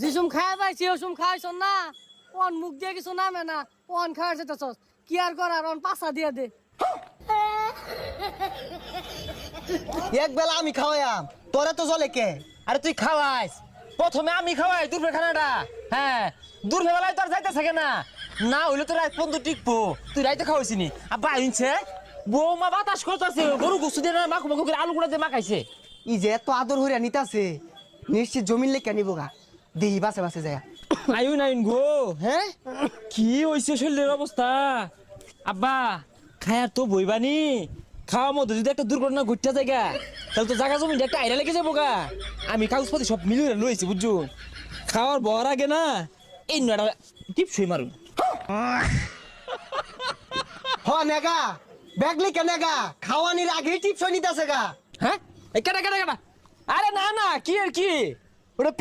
যিসুম খাওয়া পাইছি ওসুম খাওয়াইছ না ওন মুখ দিয়ে কিছু নামে না ওন খাওয়ার যেতেছ কি আর করার ওন পাশা দিয়ে দে এক বেলা আমি খাওয়াইয়াম তোরা তো জলে কে? আরে তুই খাওয়াইস প্রথমে আমি খাওয়াই দুপুরে খানাটা। হ্যাঁ দুপুরে বেলায় তো আর যাইতে থাকে না, না হইলে তো রাত পর্যন্ত টিকবো। তুই রাইতে খাওয়াইছিনি আব্বা আইনছে বৌমা বাতাস করতেছে গরু গুছু দিয়ে মাখু মাখু করে আলু গুঁড়া দিয়ে মাখাইছে। ই যে এত আদর হইয়া নিতাছে নিশ্চিত জমিন লেখা নিব গা দেহি বাসে বাসে যায়। আইন আইন গো। হ্যাঁ কি হইছে শরীরের অবস্থা? আব্বা খায়ার তো বইবানি, খাওয়ার মধ্যে যদি একটা দুর্ঘটনা ঘটতে জায়গা তাহলে তো জায়গা জমি একটা আইরা লেগে যাবো গা। আমি কাগজপাতি সব মিলিয়ে লইছি বুঝছো, খাওয়ার বর আগে না এই নয়টা টিপ শুই মারুন। হ নেগা ব্যাগলি কে নেগা খাওয়ানির আগে টিপস নিতাছে গা। হ্যাঁ এই কাটা কাটা কাটা। আরে না না কি আর কি ওটা